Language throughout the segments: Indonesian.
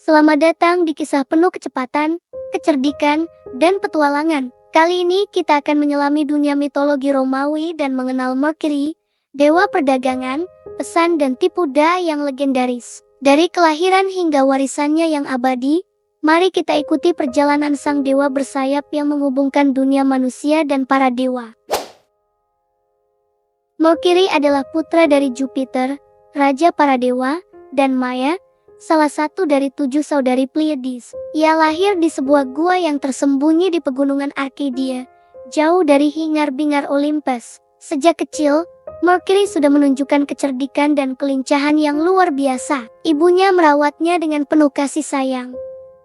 Selamat datang di kisah penuh kecepatan, kecerdikan, dan petualangan. Kali ini kita akan menyelami dunia mitologi Romawi dan mengenal Mercury, dewa perdagangan, pesan dan tipu daya yang legendaris. Dari kelahiran hingga warisannya yang abadi, mari kita ikuti perjalanan sang dewa bersayap yang menghubungkan dunia manusia dan para dewa. Mercury adalah putra dari Jupiter, raja para dewa, dan Maya, salah satu dari 7 saudari Pleiades. Ia lahir di sebuah gua yang tersembunyi di pegunungan Arcadia, jauh dari hingar-bingar Olympus. Sejak kecil, Mercury sudah menunjukkan kecerdikan dan kelincahan yang luar biasa. Ibunya merawatnya dengan penuh kasih sayang.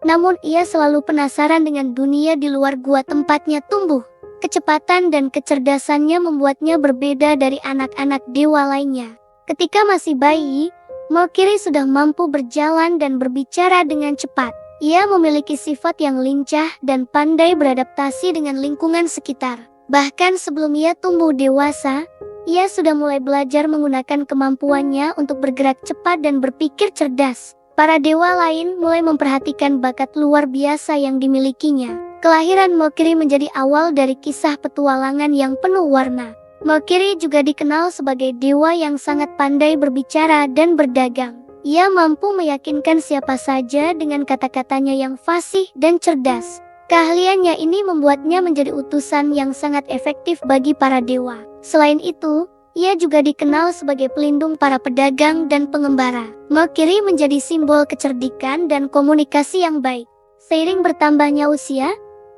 Namun ia selalu penasaran dengan dunia di luar gua tempatnya tumbuh. Kecepatan dan kecerdasannya membuatnya berbeda dari anak-anak dewa lainnya. Ketika masih bayi, Mercury sudah mampu berjalan dan berbicara dengan cepat. Ia memiliki sifat yang lincah dan pandai beradaptasi dengan lingkungan sekitar. Bahkan sebelum ia tumbuh dewasa, ia sudah mulai belajar menggunakan kemampuannya untuk bergerak cepat dan berpikir cerdas. Para dewa lain mulai memperhatikan bakat luar biasa yang dimilikinya. Kelahiran Mercury menjadi awal dari kisah petualangan yang penuh warna. Mercury juga dikenal sebagai dewa yang sangat pandai berbicara dan berdagang. Ia mampu meyakinkan siapa saja dengan kata-katanya yang fasih dan cerdas. Keahliannya ini membuatnya menjadi utusan yang sangat efektif bagi para dewa. Selain itu, ia juga dikenal sebagai pelindung para pedagang dan pengembara. Mercury menjadi simbol kecerdikan dan komunikasi yang baik. Seiring bertambahnya usia,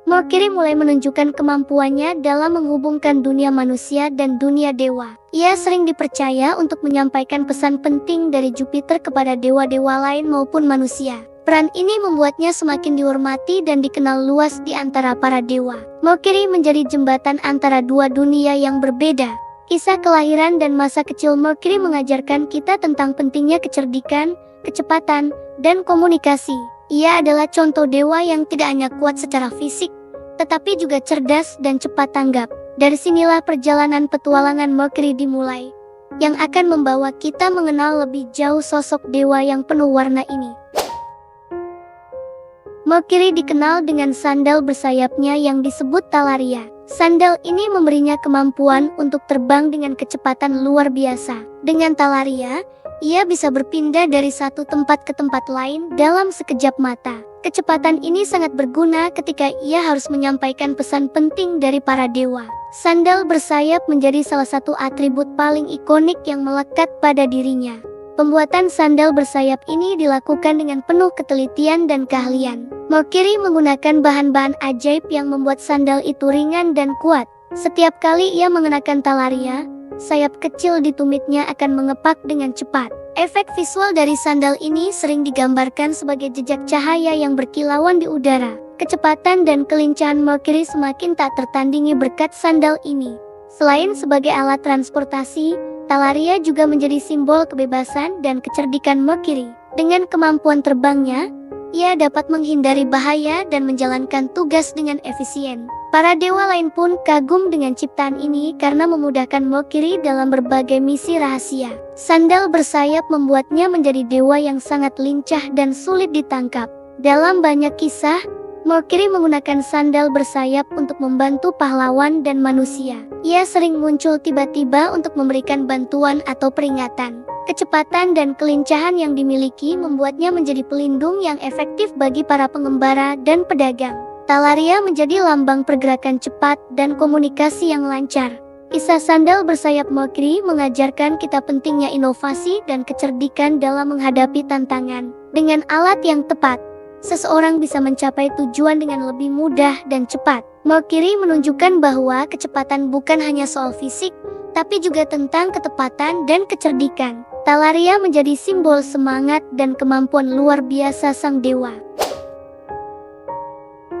Mercury mulai menunjukkan kemampuannya dalam menghubungkan dunia manusia dan dunia dewa. Ia sering dipercaya untuk menyampaikan pesan penting dari Jupiter kepada dewa-dewa lain maupun manusia. Peran ini membuatnya semakin dihormati dan dikenal luas di antara para dewa. Mercury menjadi jembatan antara dua dunia yang berbeda. Kisah kelahiran dan masa kecil Mercury mengajarkan kita tentang pentingnya kecerdikan, kecepatan, dan komunikasi. Ia adalah contoh dewa yang tidak hanya kuat secara fisik, tetapi juga cerdas dan cepat tanggap. Dari sinilah perjalanan petualangan Mercury dimulai, yang akan membawa kita mengenal lebih jauh sosok dewa yang penuh warna ini. Mercury dikenal dengan sandal bersayapnya yang disebut Talaria. Sandal ini memberinya kemampuan untuk terbang dengan kecepatan luar biasa. Dengan Talaria, ia bisa berpindah dari satu tempat ke tempat lain dalam sekejap mata. Kecepatan ini sangat berguna ketika ia harus menyampaikan pesan penting dari para dewa. Sandal bersayap menjadi salah satu atribut paling ikonik yang melekat pada dirinya. Pembuatan sandal bersayap ini dilakukan dengan penuh ketelitian dan keahlian. Mercury menggunakan bahan-bahan ajaib yang membuat sandal itu ringan dan kuat. Setiap kali ia mengenakan Talaria, sayap kecil di tumitnya akan mengepak dengan cepat. Efek visual dari sandal ini sering digambarkan sebagai jejak cahaya yang berkilauan di udara. Kecepatan dan kelincahan Mercury semakin tak tertandingi berkat sandal ini. Selain sebagai alat transportasi, Talaria juga menjadi simbol kebebasan dan kecerdikan Mercury. Dengan kemampuan terbangnya, ia dapat menghindari bahaya dan menjalankan tugas dengan efisien. Para dewa lain pun kagum dengan ciptaan ini karena memudahkan Mercury dalam berbagai misi rahasia. Sandal bersayap membuatnya menjadi dewa yang sangat lincah dan sulit ditangkap. Dalam banyak kisah, Mercury menggunakan sandal bersayap untuk membantu pahlawan dan manusia. Ia sering muncul tiba-tiba untuk memberikan bantuan atau peringatan. Kecepatan dan kelincahan yang dimiliki membuatnya menjadi pelindung yang efektif bagi para pengembara dan pedagang. Talaria menjadi lambang pergerakan cepat dan komunikasi yang lancar. Kisah sandal bersayap Mercury mengajarkan kita pentingnya inovasi dan kecerdikan dalam menghadapi tantangan. Dengan alat yang tepat, seseorang bisa mencapai tujuan dengan lebih mudah dan cepat. Mercury menunjukkan bahwa kecepatan bukan hanya soal fisik, tapi juga tentang ketepatan dan kecerdikan. Talaria menjadi simbol semangat dan kemampuan luar biasa sang dewa.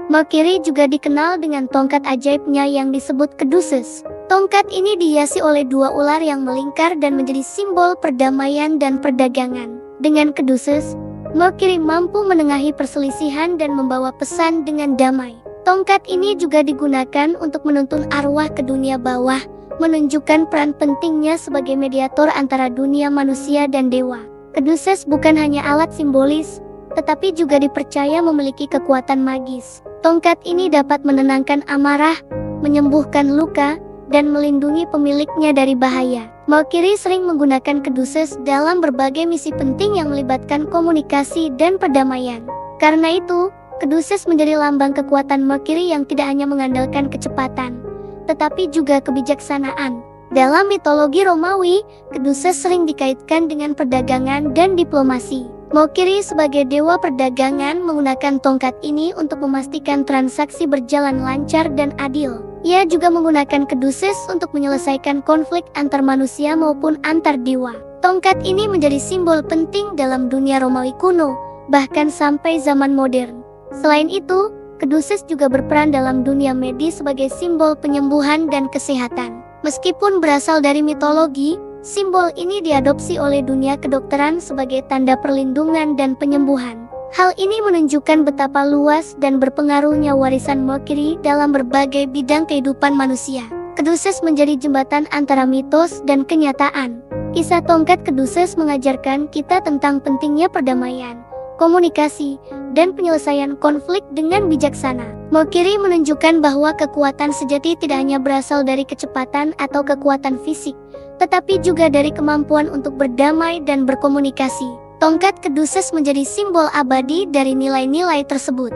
Mercury juga dikenal dengan tongkat ajaibnya yang disebut Caduceus. Tongkat ini dihiasi oleh dua ular yang melingkar dan menjadi simbol perdamaian dan perdagangan. Dengan Caduceus, Mercury mampu menengahi perselisihan dan membawa pesan dengan damai. Tongkat ini juga digunakan untuk menuntun arwah ke dunia bawah, menunjukkan peran pentingnya sebagai mediator antara dunia manusia dan dewa. Caduceus bukan hanya alat simbolis, tetapi juga dipercaya memiliki kekuatan magis. Tongkat ini dapat menenangkan amarah, menyembuhkan luka, dan melindungi pemiliknya dari bahaya. Mercury sering menggunakan Caduceus dalam berbagai misi penting yang melibatkan komunikasi dan perdamaian. Karena itu, Caduceus menjadi lambang kekuatan Mercury yang tidak hanya mengandalkan kecepatan, tetapi juga kebijaksanaan. Dalam mitologi Romawi, Caduceus sering dikaitkan dengan perdagangan dan diplomasi. Mercury sebagai dewa perdagangan menggunakan tongkat ini untuk memastikan transaksi berjalan lancar dan adil. Ia juga menggunakan Caduceus untuk menyelesaikan konflik antar manusia maupun antar dewa. Tongkat ini menjadi simbol penting dalam dunia Romawi kuno, bahkan sampai zaman modern. Selain itu, Caduceus juga berperan dalam dunia medis sebagai simbol penyembuhan dan kesehatan. Meskipun berasal dari mitologi, simbol ini diadopsi oleh dunia kedokteran sebagai tanda perlindungan dan penyembuhan. Hal ini menunjukkan betapa luas dan berpengaruhnya warisan Mercury dalam berbagai bidang kehidupan manusia. Caduceus menjadi jembatan antara mitos dan kenyataan. Kisah tongkat Caduceus mengajarkan kita tentang pentingnya perdamaian, komunikasi, dan penyelesaian konflik dengan bijaksana. Mercury menunjukkan bahwa kekuatan sejati tidak hanya berasal dari kecepatan atau kekuatan fisik, tetapi juga dari kemampuan untuk berdamai dan berkomunikasi. Tongkat Caduceus menjadi simbol abadi dari nilai-nilai tersebut.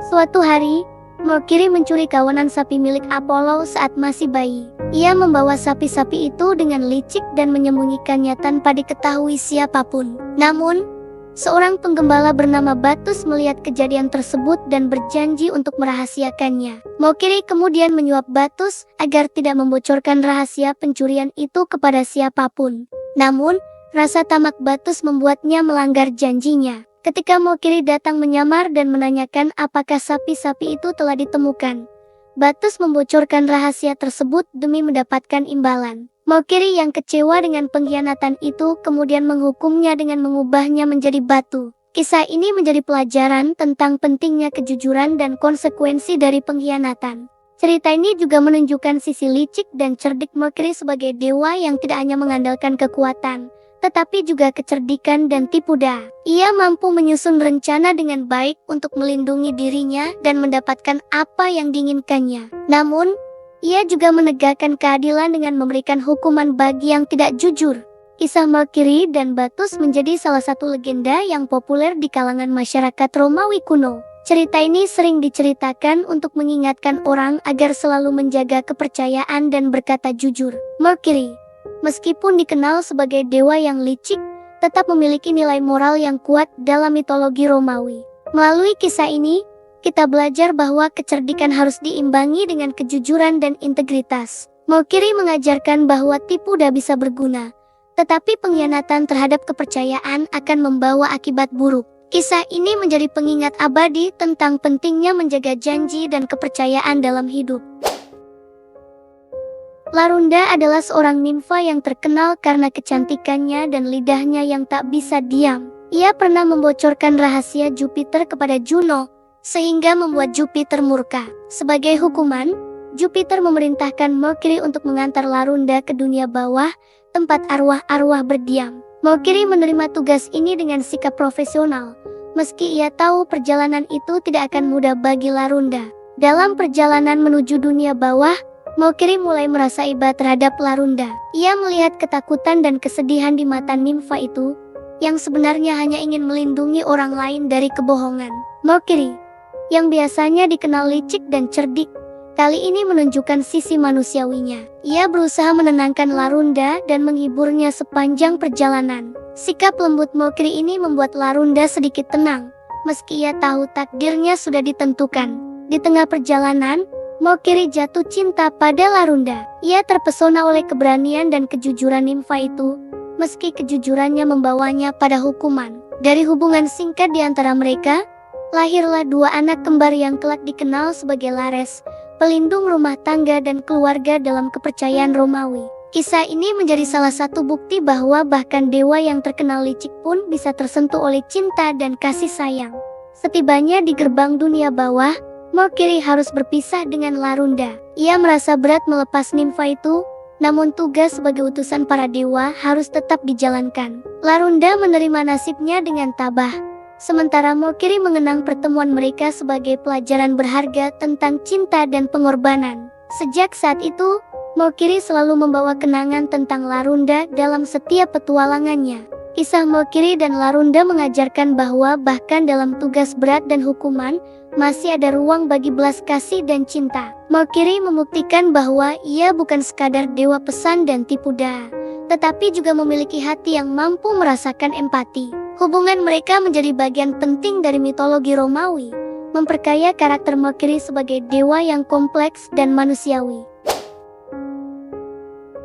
Suatu hari, Mercury mencuri kawanan sapi milik Apollo saat masih bayi. Ia membawa sapi-sapi itu dengan licik dan menyembunyikannya tanpa diketahui siapapun. Namun, seorang penggembala bernama Batus melihat kejadian tersebut dan berjanji untuk merahasiakannya. Mercury kemudian menyuap Batus agar tidak membocorkan rahasia pencurian itu kepada siapapun. Namun, rasa tamak Batus membuatnya melanggar janjinya. Ketika Mercury datang menyamar dan menanyakan apakah sapi-sapi itu telah ditemukan, Batus membocorkan rahasia tersebut demi mendapatkan imbalan. Mercury yang kecewa dengan pengkhianatan itu kemudian menghukumnya dengan mengubahnya menjadi batu. Kisah ini menjadi pelajaran tentang pentingnya kejujuran dan konsekuensi dari pengkhianatan. Cerita ini juga menunjukkan sisi licik dan cerdik Mercury sebagai dewa yang tidak hanya mengandalkan kekuatan, tetapi juga kecerdikan dan tipu daya. Ia mampu menyusun rencana dengan baik untuk melindungi dirinya dan mendapatkan apa yang diinginkannya. Namun, ia juga menegakkan keadilan dengan memberikan hukuman bagi yang tidak jujur. Kisah Mercury dan Batus menjadi salah satu legenda yang populer di kalangan masyarakat Romawi kuno. Cerita ini sering diceritakan untuk mengingatkan orang agar selalu menjaga kepercayaan dan berkata jujur. Mercury, meskipun dikenal sebagai dewa yang licik, tetap memiliki nilai moral yang kuat dalam mitologi Romawi. Melalui kisah ini, kita belajar bahwa kecerdikan harus diimbangi dengan kejujuran dan integritas. Mercury mengajarkan bahwa tipu daya bisa berguna, tetapi pengkhianatan terhadap kepercayaan akan membawa akibat buruk. Kisah ini menjadi pengingat abadi tentang pentingnya menjaga janji dan kepercayaan dalam hidup. Larunda adalah seorang nimfa yang terkenal karena kecantikannya dan lidahnya yang tak bisa diam. Ia pernah membocorkan rahasia Jupiter kepada Juno, sehingga membuat Jupiter murka. Sebagai hukuman, Jupiter memerintahkan Mercury untuk mengantar Larunda ke dunia bawah, tempat arwah-arwah berdiam. Mercury menerima tugas ini dengan sikap profesional, meski ia tahu perjalanan itu tidak akan mudah bagi Larunda. Dalam perjalanan menuju dunia bawah, Mercury mulai merasa iba terhadap Larunda. Ia melihat ketakutan dan kesedihan di mata nimfa itu, yang sebenarnya hanya ingin melindungi orang lain dari kebohongan. Mercury, yang biasanya dikenal licik dan cerdik, kali ini menunjukkan sisi manusiawinya. Ia berusaha menenangkan Larunda dan menghiburnya sepanjang perjalanan. Sikap lembut Mercury ini membuat Larunda sedikit tenang, meski ia tahu takdirnya sudah ditentukan. Di tengah perjalanan, Mercury jatuh cinta pada Larunda. Ia terpesona oleh keberanian dan kejujuran nimfa itu, meski kejujurannya membawanya pada hukuman. Dari hubungan singkat di antara mereka, lahirlah dua anak kembar yang kelak dikenal sebagai Lares, pelindung rumah tangga dan keluarga dalam kepercayaan Romawi. Kisah ini menjadi salah satu bukti bahwa bahkan dewa yang terkenal licik pun bisa tersentuh oleh cinta dan kasih sayang. Setibanya di gerbang dunia bawah, Mercury harus berpisah dengan Larunda. Ia merasa berat melepas nimfa itu, namun tugas sebagai utusan para dewa harus tetap dijalankan. Larunda menerima nasibnya dengan tabah, sementara Mokiri mengenang pertemuan mereka sebagai pelajaran berharga tentang cinta dan pengorbanan. Sejak saat itu, Mokiri selalu membawa kenangan tentang Larunda dalam setiap petualangannya. Kisah Mokiri dan Larunda mengajarkan bahwa bahkan dalam tugas berat dan hukuman, masih ada ruang bagi belas kasih dan cinta. Mokiri membuktikan bahwa ia bukan sekadar dewa pesan dan tipu daya, tetapi juga memiliki hati yang mampu merasakan empati. Hubungan mereka menjadi bagian penting dari mitologi Romawi, memperkaya karakter Mokiri sebagai dewa yang kompleks dan manusiawi.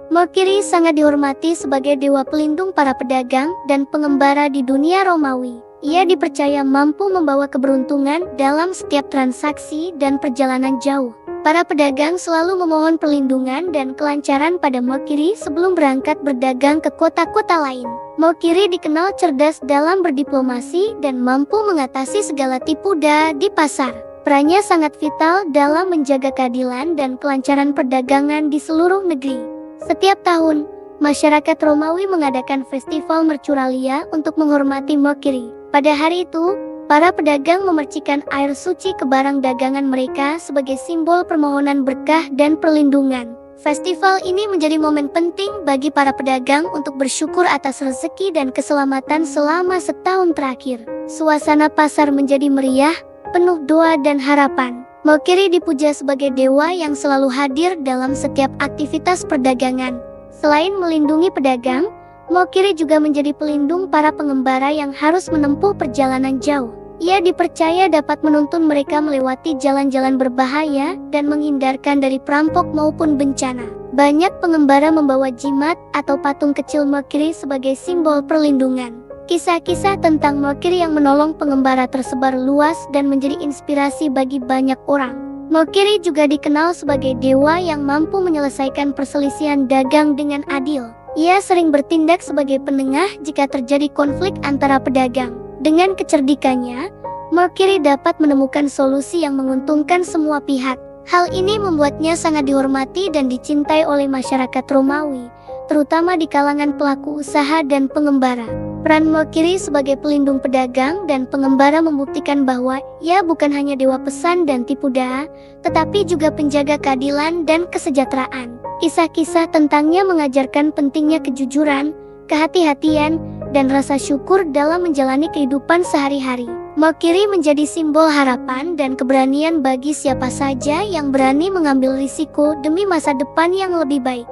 Mokiri sangat dihormati sebagai dewa pelindung para pedagang dan pengembara di dunia Romawi. Ia dipercaya mampu membawa keberuntungan dalam setiap transaksi dan perjalanan jauh. Para pedagang selalu memohon perlindungan dan kelancaran pada Mokiri sebelum berangkat berdagang ke kota-kota lain. Mokiri dikenal cerdas dalam berdiplomasi dan mampu mengatasi segala tipu daya di pasar. Perannya sangat vital dalam menjaga keadilan dan kelancaran perdagangan di seluruh negeri. Setiap tahun, masyarakat Romawi mengadakan festival Mercuralia untuk menghormati Mokiri. Pada hari itu, para pedagang memercikan air suci ke barang dagangan mereka sebagai simbol permohonan berkah dan perlindungan. Festival ini menjadi momen penting bagi para pedagang untuk bersyukur atas rezeki dan keselamatan selama setahun terakhir. Suasana pasar menjadi meriah, penuh doa dan harapan. Mokiri dipuja sebagai dewa yang selalu hadir dalam setiap aktivitas perdagangan. Selain melindungi pedagang, Mokiri juga menjadi pelindung para pengembara yang harus menempuh perjalanan jauh. Ia dipercaya dapat menuntun mereka melewati jalan-jalan berbahaya dan menghindarkan dari perampok maupun bencana. Banyak pengembara membawa jimat atau patung kecil Mokiri sebagai simbol perlindungan. Kisah-kisah tentang Mokiri yang menolong pengembara tersebar luas dan menjadi inspirasi bagi banyak orang. Mokiri juga dikenal sebagai dewa yang mampu menyelesaikan perselisihan dagang dengan adil. Ia sering bertindak sebagai penengah jika terjadi konflik antara pedagang. Dengan kecerdikannya, Mokiri dapat menemukan solusi yang menguntungkan semua pihak. Hal ini membuatnya sangat dihormati dan dicintai oleh masyarakat Romawi, terutama di kalangan pelaku usaha dan pengembara. Peran Mokiri sebagai pelindung pedagang dan pengembara membuktikan bahwa ia bukan hanya dewa pesan dan tipu daya, tetapi juga penjaga keadilan dan kesejahteraan. Kisah-kisah tentangnya mengajarkan pentingnya kejujuran, kehati-hatian, dan rasa syukur dalam menjalani kehidupan sehari-hari. Mokiri menjadi simbol harapan dan keberanian bagi siapa saja yang berani mengambil risiko demi masa depan yang lebih baik.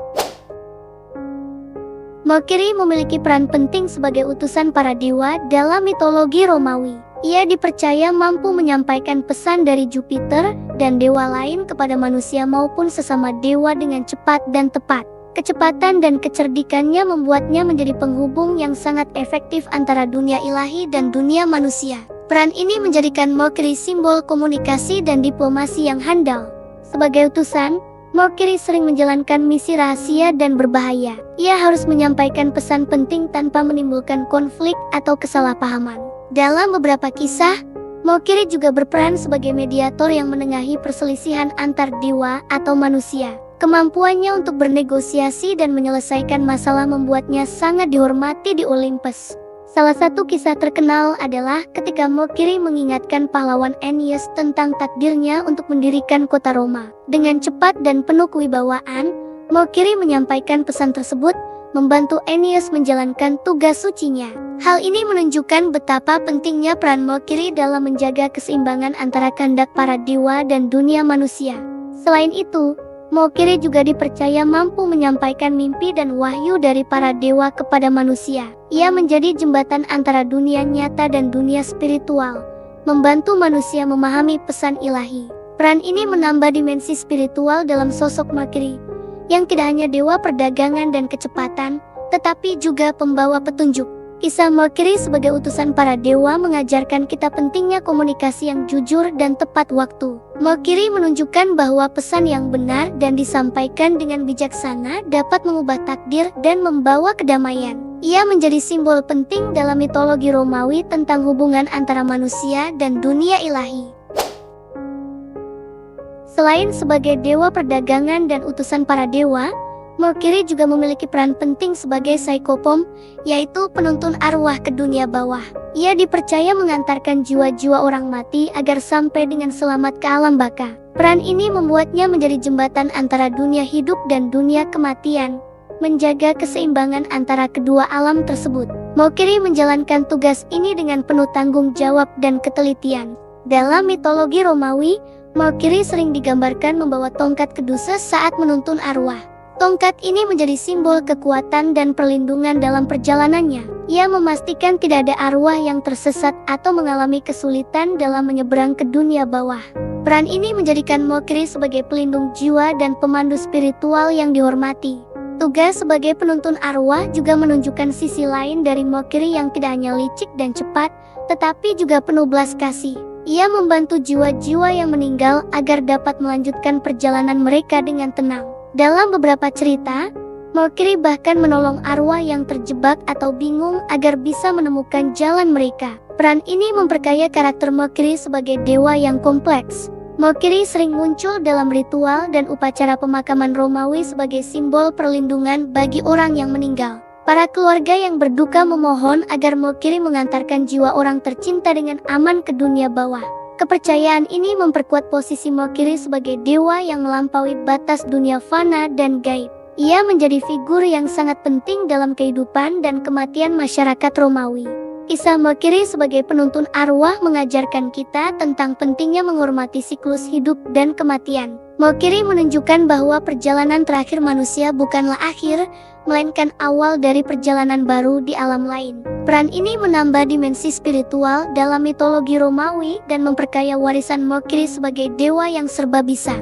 Mokiri memiliki peran penting sebagai utusan para dewa dalam mitologi Romawi. Ia dipercaya mampu menyampaikan pesan dari Jupiter dan dewa lain kepada manusia maupun sesama dewa dengan cepat dan tepat. Kecepatan dan kecerdikannya membuatnya menjadi penghubung yang sangat efektif antara dunia ilahi dan dunia manusia. Peran ini menjadikan Mokiri simbol komunikasi dan diplomasi yang handal. Sebagai utusan, Mokiri sering menjalankan misi rahasia dan berbahaya. Ia harus menyampaikan pesan penting tanpa menimbulkan konflik atau kesalahpahaman. Dalam beberapa kisah, Mokiri juga berperan sebagai mediator yang menengahi perselisihan antar dewa atau manusia. Kemampuannya untuk bernegosiasi dan menyelesaikan masalah membuatnya sangat dihormati di Olympus. Salah satu kisah terkenal adalah ketika Mokiri mengingatkan pahlawan Aeneas tentang takdirnya untuk mendirikan kota Roma. Dengan cepat dan penuh kewibawaan, Mokiri menyampaikan pesan tersebut, membantu Aeneas menjalankan tugas sucinya. Hal ini menunjukkan betapa pentingnya peran Mokiri dalam menjaga keseimbangan antara kehendak para dewa dan dunia manusia. Selain itu, Mokiri juga dipercaya mampu menyampaikan mimpi dan wahyu dari para dewa kepada manusia. Ia menjadi jembatan antara dunia nyata dan dunia spiritual, membantu manusia memahami pesan ilahi. Peran ini menambah dimensi spiritual dalam sosok Mokiri, yang tidak hanya dewa perdagangan dan kecepatan, tetapi juga pembawa petunjuk. Kisah Mokiri sebagai utusan para dewa mengajarkan kita pentingnya komunikasi yang jujur dan tepat waktu. Mokiri menunjukkan bahwa pesan yang benar dan disampaikan dengan bijaksana dapat mengubah takdir dan membawa kedamaian. Ia menjadi simbol penting dalam mitologi Romawi tentang hubungan antara manusia dan dunia ilahi. Selain sebagai dewa perdagangan dan utusan para dewa, Mercury juga memiliki peran penting sebagai psychopomp, yaitu penuntun arwah ke dunia bawah. Ia dipercaya mengantarkan jiwa-jiwa orang mati agar sampai dengan selamat ke alam baka. Peran ini membuatnya menjadi jembatan antara dunia hidup dan dunia kematian, menjaga keseimbangan antara kedua alam tersebut. Mercury menjalankan tugas ini dengan penuh tanggung jawab dan ketelitian. Dalam mitologi Romawi, Mercury sering digambarkan membawa tongkat kedusa saat menuntun arwah. Tongkat ini menjadi simbol kekuatan dan perlindungan dalam perjalanannya. Ia memastikan tidak ada arwah yang tersesat atau mengalami kesulitan dalam menyeberang ke dunia bawah. Peran ini menjadikan Mercury sebagai pelindung jiwa dan pemandu spiritual yang dihormati. Tugas sebagai penuntun arwah juga menunjukkan sisi lain dari Mercury yang tidak hanya licik dan cepat, tetapi juga penuh belas kasih. Ia membantu jiwa-jiwa yang meninggal agar dapat melanjutkan perjalanan mereka dengan tenang. Dalam beberapa cerita, Mercury bahkan menolong arwah yang terjebak atau bingung agar bisa menemukan jalan mereka. Peran ini memperkaya karakter Mercury sebagai dewa yang kompleks. Mercury sering muncul dalam ritual dan upacara pemakaman Romawi sebagai simbol perlindungan bagi orang yang meninggal. Para keluarga yang berduka memohon agar Mercury mengantarkan jiwa orang tercinta dengan aman ke dunia bawah. Kepercayaan ini memperkuat posisi Mercury sebagai dewa yang melampaui batas dunia fana dan gaib. Ia menjadi figur yang sangat penting dalam kehidupan dan kematian masyarakat Romawi. Kisah Mercury sebagai penuntun arwah mengajarkan kita tentang pentingnya menghormati siklus hidup dan kematian. Mercury menunjukkan bahwa perjalanan terakhir manusia bukanlah akhir, melainkan awal dari perjalanan baru di alam lain. Peran ini menambah dimensi spiritual dalam mitologi Romawi dan memperkaya warisan Mercury sebagai dewa yang serba bisa.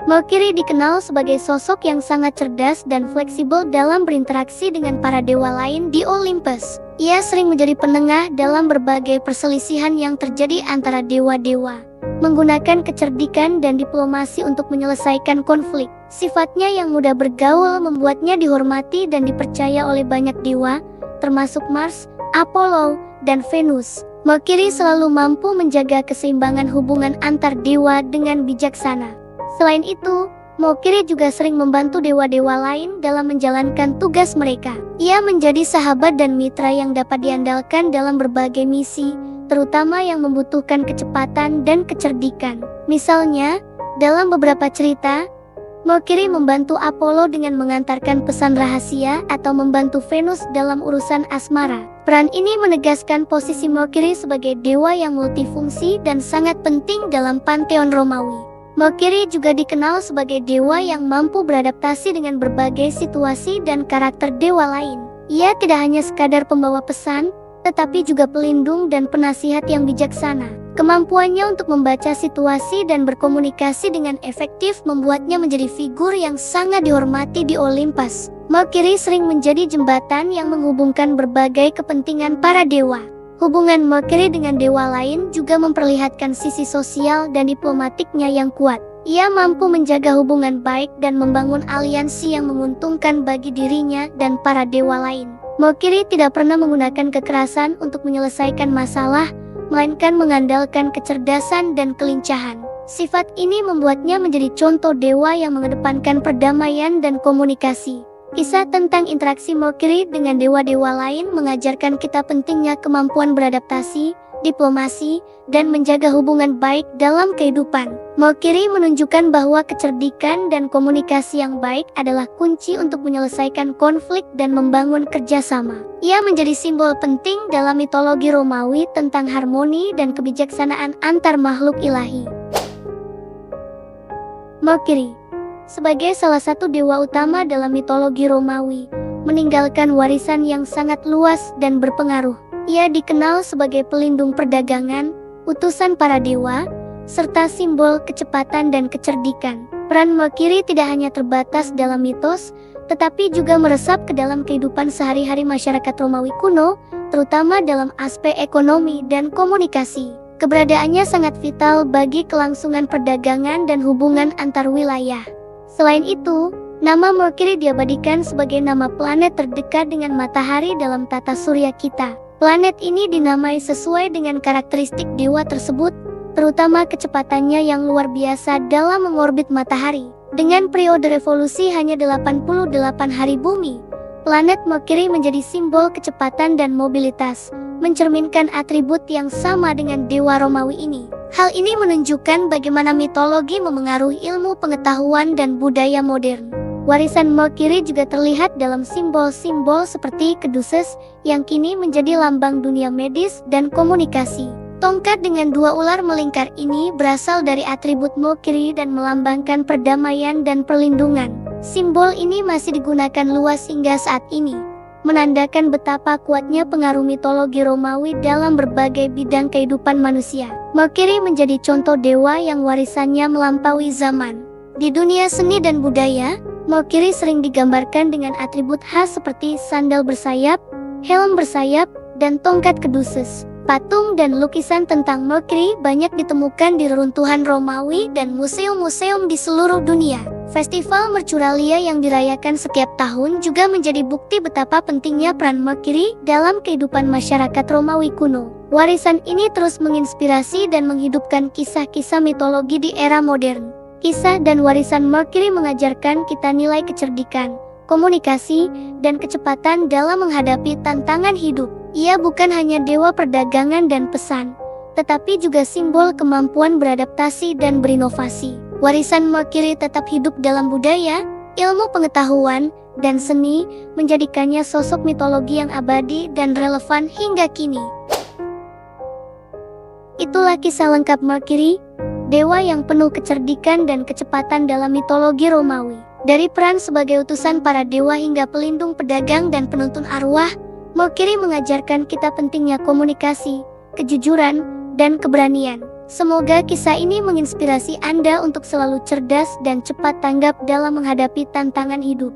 Mercury dikenal sebagai sosok yang sangat cerdas dan fleksibel dalam berinteraksi dengan para dewa lain di Olympus. Ia sering menjadi penengah dalam berbagai perselisihan yang terjadi antara dewa-dewa, menggunakan kecerdikan dan diplomasi untuk menyelesaikan konflik. Sifatnya yang mudah bergaul membuatnya dihormati dan dipercaya oleh banyak dewa, termasuk Mars, Apollo, dan Venus. Mercury selalu mampu menjaga keseimbangan hubungan antar dewa dengan bijaksana. Selain itu, Mercury juga sering membantu dewa-dewa lain dalam menjalankan tugas mereka. Ia menjadi sahabat dan mitra yang dapat diandalkan dalam berbagai misi, terutama yang membutuhkan kecepatan dan kecerdikan. Misalnya, dalam beberapa cerita, Mercury membantu Apollo dengan mengantarkan pesan rahasia atau membantu Venus dalam urusan asmara. Peran ini menegaskan posisi Mercury sebagai dewa yang multifungsi dan sangat penting dalam panteon Romawi. Mercury juga dikenal sebagai dewa yang mampu beradaptasi dengan berbagai situasi dan karakter dewa lain. Ia tidak hanya sekadar pembawa pesan, tetapi juga pelindung dan penasihat yang bijaksana. Kemampuannya untuk membaca situasi dan berkomunikasi dengan efektif membuatnya menjadi figur yang sangat dihormati di Olympus. Mercury sering menjadi jembatan yang menghubungkan berbagai kepentingan para dewa. Hubungan Mercury dengan dewa lain juga memperlihatkan sisi sosial dan diplomatiknya yang kuat. Ia mampu menjaga hubungan baik dan membangun aliansi yang menguntungkan bagi dirinya dan para dewa lain. Mercury tidak pernah menggunakan kekerasan untuk menyelesaikan masalah, melainkan mengandalkan kecerdasan dan kelincahan. Sifat ini membuatnya menjadi contoh dewa yang mengedepankan perdamaian dan komunikasi. Kisah tentang interaksi Mercury dengan dewa-dewa lain mengajarkan kita pentingnya kemampuan beradaptasi, diplomasi, dan menjaga hubungan baik dalam kehidupan. Mercury menunjukkan bahwa kecerdikan dan komunikasi yang baik adalah kunci untuk menyelesaikan konflik dan membangun kerjasama. Ia menjadi simbol penting dalam mitologi Romawi tentang harmoni dan kebijaksanaan antar makhluk ilahi. Mercury sebagai salah satu dewa utama dalam mitologi Romawi, meninggalkan warisan yang sangat luas dan berpengaruh. Ia dikenal sebagai pelindung perdagangan, utusan para dewa, serta simbol kecepatan dan kecerdikan. Peran Mercury tidak hanya terbatas dalam mitos, tetapi juga meresap ke dalam kehidupan sehari-hari masyarakat Romawi kuno, terutama dalam aspek ekonomi dan komunikasi. Keberadaannya sangat vital bagi kelangsungan perdagangan dan hubungan antar wilayah. Selain itu, nama Mercury diabadikan sebagai nama planet terdekat dengan matahari dalam tata surya kita. Planet ini dinamai sesuai dengan karakteristik dewa tersebut, terutama kecepatannya yang luar biasa dalam mengorbit matahari. Dengan periode revolusi hanya 88 hari bumi, planet Mercury menjadi simbol kecepatan dan mobilitas, mencerminkan atribut yang sama dengan dewa Romawi ini. Hal ini menunjukkan bagaimana mitologi memengaruhi ilmu pengetahuan dan budaya modern. Warisan Mercury juga terlihat dalam simbol-simbol seperti Caduceus yang kini menjadi lambang dunia medis dan komunikasi. Tongkat dengan dua ular melingkar ini berasal dari atribut Mercury dan melambangkan perdamaian dan perlindungan. Simbol ini masih digunakan luas hingga saat ini, menandakan betapa kuatnya pengaruh mitologi Romawi dalam berbagai bidang kehidupan manusia. Mercury menjadi contoh dewa yang warisannya melampaui zaman. Di dunia seni dan budaya, Mercury sering digambarkan dengan atribut khas seperti sandal bersayap, helm bersayap, dan tongkat Caduceus. Patung dan lukisan tentang Mercury banyak ditemukan di reruntuhan Romawi dan museum-museum di seluruh dunia. Festival Mercuralia yang dirayakan setiap tahun juga menjadi bukti betapa pentingnya peran Mercury dalam kehidupan masyarakat Romawi kuno. Warisan ini terus menginspirasi dan menghidupkan kisah-kisah mitologi di era modern. Kisah dan warisan Mercury mengajarkan kita nilai kecerdikan, komunikasi, dan kecepatan dalam menghadapi tantangan hidup. Ia bukan hanya dewa perdagangan dan pesan, tetapi juga simbol kemampuan beradaptasi dan berinovasi. Warisan Mercury tetap hidup dalam budaya, ilmu pengetahuan, dan seni, menjadikannya sosok mitologi yang abadi dan relevan hingga kini. Itulah kisah lengkap Mercury, dewa yang penuh kecerdikan dan kecepatan dalam mitologi Romawi. Dari peran sebagai utusan para dewa hingga pelindung pedagang dan penuntun arwah, Mercury mengajarkan kita pentingnya komunikasi, kejujuran, dan keberanian. Semoga kisah ini menginspirasi Anda untuk selalu cerdas dan cepat tanggap dalam menghadapi tantangan hidup.